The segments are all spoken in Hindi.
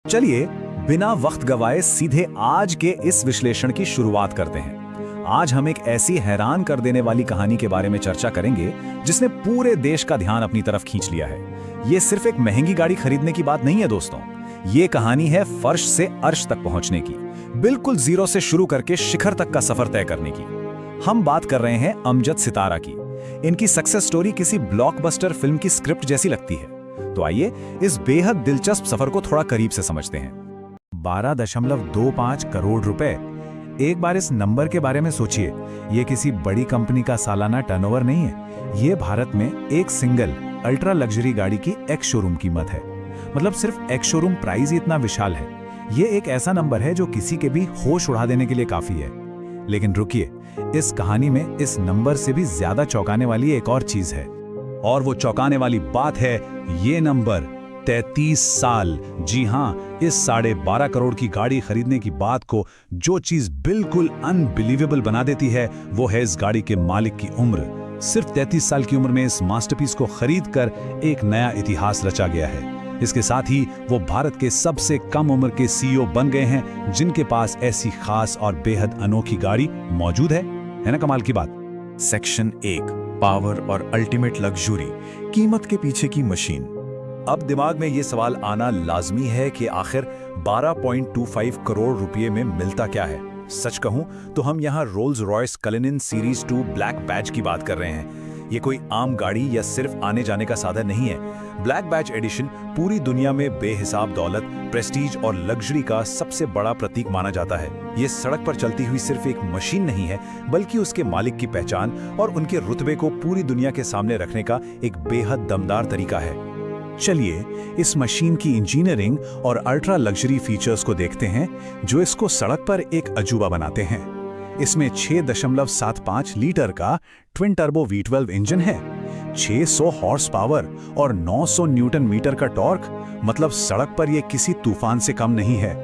चलिए बिना वक्त गवाए सीधे आज के इस विश्लेषण की शुरुआत करते हैं। आज हम एक ऐसी हैरान कर देने वाली कहानी के बारे में चर्चा करेंगे जिसने पूरे देश का ध्यान अपनी तरफ खींच लिया है। ये सिर्फ एक महंगी गाड़ी खरीदने की बात नहीं है दोस्तों, ये कहानी है फर्श से अर्श तक पहुंचने की, बिल्कुल जीरो से शुरू करके शिखर तक का सफर तय करने की। हम बात कर रहे हैं अमजद सितारा की। इनकी सक्सेस स्टोरी किसी ब्लॉकबस्टर फिल्म की स्क्रिप्ट जैसी लगती है। तो आइए इस बेहद दिलचस्प सफर को थोड़ा करीब से समझते हैं। 12.25 करोड़ रुपए। एक बार इस नंबर के बारे में सोचिए, ये किसी बड़ी कंपनी का सालाना टर्नओवर नहीं है। ये भारत में एक सिंगल अल्ट्रा लग्जरी गाड़ी की एक्स शोरूम कीमत है। मतलब सिर्फ एक्स शोरूम प्राइस ही इतना विशाल है। ये एक ऐसा नंबर है जो किसी के भी होश उड़ा देने के लिए काफी है। लेकिन रुकिए, इस कहानी में इस नंबर से भी ज्यादा चौंकाने वाली एक और चीज है। और वो चौंकाने वाली बात है ये नंबर 33 साल। जी हाँ, इस 12.5 करोड़ की गाड़ी खरीदने की बात को जो चीज बिल्कुल अनबिलीवेबल बना देती है वो है इस गाड़ी के मालिक की उम्र। सिर्फ 33 साल की उम्र में इस मास्टरपीस को खरीदकर एक नया इतिहास रचा गया है। इसके साथ ही वो भारत के सबसे कम उम्र के सीईओ बन गए हैं जिनके पास ऐसी खास और बेहद अनोखी गाड़ी मौजूद है ना कमाल की बात। सेक्शन 1, पावर और अल्टीमेट लग्जरी, कीमत के पीछे की मशीन। अब दिमाग में ये सवाल आना लाजमी है कि आखिर 12.25 करोड़ रुपए में मिलता क्या है। सच कहूं तो हम यहाँ Rolls Royce Cullinan series 2 Black Badge की बात कर रहे हैं। ये कोई आम गाड़ी या सिर्फ आने जाने का साधन नहीं है। ब्लैक बैज एडिशन पूरी दुनिया में बेहिसाब दौलत, प्रेस्टीज और लग्जरी का सबसे बड़ा प्रतीक माना जाता है। ये सड़क पर चलती हुई सिर्फ एक मशीन नहीं है, बल्कि उसके मालिक की पहचान और उनके रुतबे को पूरी दुनिया के सामने रखने का एक बेहद दमदार तरीका है। चलिए इस मशीन की इंजीनियरिंग और अल्ट्रा लग्जरी फीचर्स को देखते हैं जो इसको सड़क पर एक अजूबा बनाते हैं। इसमें 6.75 लीटर का ट्विन टर्बो V12 इंजन है, 600 हॉर्स पावर और 900 न्यूटन मीटर का टॉर्क। मतलब सड़क पर यह किसी तूफान से कम नहीं है।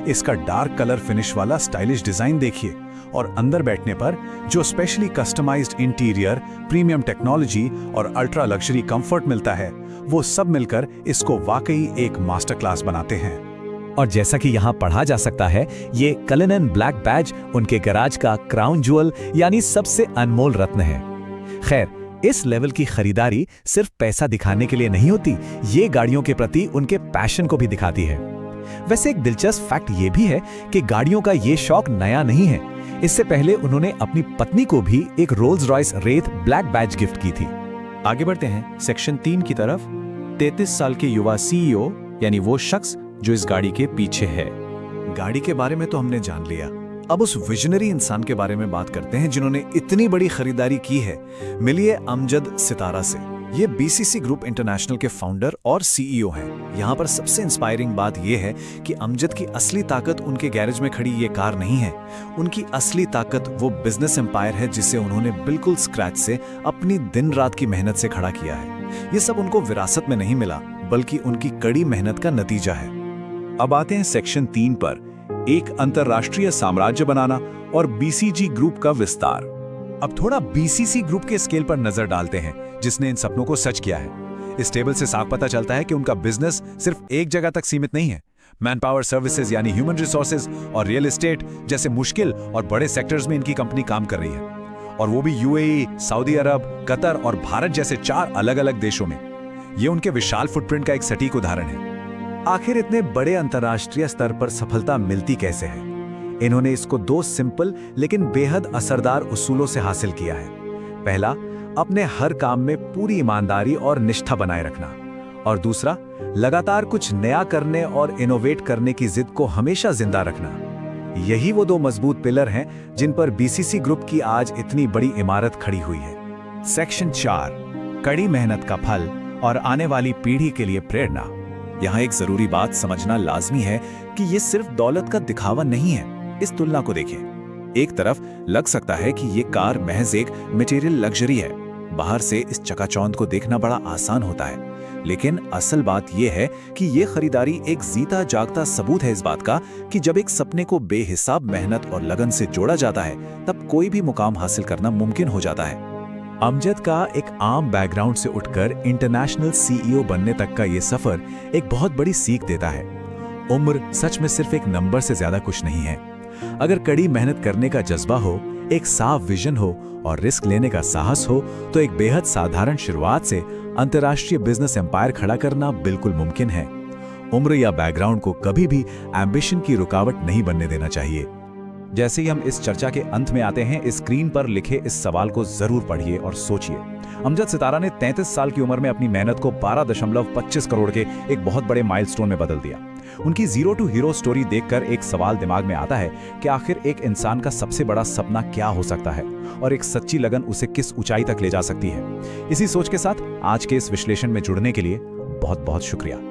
इसका डार्क कलर फिनिश वाला स्टाइलिश डिजाइन देखिए, और अंदर बैठने पर जो specially customised interior, premium technology और अल्ट्रा लग्जरी कंफर्ट मिलता है, वो सब मिलकर इसको वाकई एक मास्टर क्लास बनाते हैं। और जैसा कि यहाँ पढ़ा जा सकता है, ये कलिनन ब्लैक बैज उनके गैराज का क्राउन ज्वेल यानी सबसे अनमोल रत्न है। खैर, इस लेवल की खरीदारी सिर्फ पैसा दिखाने के लिए नहीं होती, ये गाड़ियों के प्रति उनके पैशन को भी दिखाती है। वैसे एक दिलचस्प फैक्ट ये भी है कि गाड़ियों का ये शौक नया नहीं है। इससे पहले उन्होंने अपनी पत्नी को भी एक Rolls Royce Wraith Black Badge gift की थी। आगे बढ़ते हैं सेक्शन 3 की तरफ। 33 साल के युवा सीईओ यानी वो शख्स जो इस गाड़ी के पीछे है। गाड़ी के बारे में तो हमने जान लिया, अब उस विजनरी इंसान के बारे में बात करते हैं जिन्होंने इतनी बड़ी खरीदारी की है। मिलिए अमजद सितारा से। ये बीसीसी ग्रुप इंटरनेशनल के फाउंडर और सीईओ हैं। यहाँ पर सबसे इंस्पायरिंग बात यह है कि अमजद की असली ताकत उनके गैरेज में खड़ी ये कार नहीं है। उनकी असली ताकत वो बिजनेस एम्पायर है जिसे उन्होंने बिल्कुल स्क्रैच से अपनी दिन रात की मेहनत से खड़ा किया है। ये सब उनको विरासत में नहीं मिला, बल्कि उनकी कड़ी मेहनत का नतीजा है। अब आते हैं सेक्शन 3 पर, एक अंतरराष्ट्रीय साम्राज्य बनाना और बीसीजी ग्रुप का विस्तार। अब थोड़ा बीसीसी ग्रुप के स्केल पर नजर डालते हैं जिसने इन सपनों को सच किया है। इस टेबल से साफ पता चलता है कि उनका बिजनेस सिर्फ एक जगह तक सीमित नहीं है। मैन पावर सर्विसेज यानी ह्यूमन रिसोर्सेज और रियल एस्टेट जैसे मुश्किल और बड़े सेक्टर्स में इनकी कंपनी काम कर रही है, और वो भी यूएई, सऊदी अरब, कतर और भारत जैसे 4 अलग अलग देशों में। ये उनके विशाल फुटप्रिंट का एक सटीक उदाहरण है। आखिर इतने बड़े अंतर्राष्ट्रीय स्तर पर सफलता मिलती कैसे है? इन्होंने इसको 2 सिंपल लेकिन बेहद असरदार उसूलों से हासिल किया है। पहला, अपने हर काम में पूरी ईमानदारी और निष्ठा बनाए रखना, और दूसरा, लगातार कुछ नया करने और इनोवेट करने की जिद को हमेशा जिंदा रखना। यही वो 2 मजबूत पिलर हैं जिन पर बीसीसी ग्रुप की आज इतनी बड़ी इमारत खड़ी हुई है। सेक्शन 4, कड़ी मेहनत का फल और आने वाली पीढ़ी के लिए प्रेरणा। यहाँ एक जरूरी बात समझना लाजमी है कि ये सिर्फ दौलत का दिखावा नहीं है। इस तुलना को देखें। एक तरफ लग सकता है कि ये कार महज एक मटेरियल लग्जरी है। बाहर से इस चकाचौंध को देखना बड़ा आसान होता है, लेकिन असल बात यह है कि ये खरीदारी एक जीता जागता सबूत है इस बात का कि जब एक सपने को बेहिसाब मेहनत और लगन से जोड़ा जाता है, तब कोई भी मुकाम हासिल करना मुमकिन हो जाता है। अमजद का एक आम बैकग्राउंड से उठकर इंटरनेशनल सीईओ बनने तक का ये सफर एक बहुत बड़ी सीख देता है। उम्र सच में सिर्फ एक नंबर से ज्यादा कुछ नहीं है। अगर कड़ी मेहनत करने का जज्बा हो, एक साफ विजन हो और रिस्क लेने का साहस हो, तो एक बेहद साधारण शुरुआत से अंतर्राष्ट्रीय बिजनेस एम्पायर खड़ा करना बिल्कुल मुमकिन है। उम्र या बैकग्राउंड को कभी भी एम्बिशन की रुकावट नहीं बनने देना चाहिए। जैसे ही हम इस चर्चा के अंत में आते हैं, इस स्क्रीन पर लिखे इस सवाल को जरूर पढ़िए और सोचिए। अमजद सितारा ने 33 साल की उम्र में अपनी मेहनत को 12.25 करोड़ के एक बहुत बड़े माइलस्टोन में बदल दिया। उनकी जीरो टू हीरो स्टोरी देखकर एक सवाल दिमाग में आता है कि आखिर एक इंसान का सबसे बड़ा सपना क्या हो सकता है और एक सच्ची लगन उसे किस ऊंचाई तक ले जा सकती है। इसी सोच के साथ आज के इस विश्लेषण में जुड़ने के लिए बहुत बहुत शुक्रिया।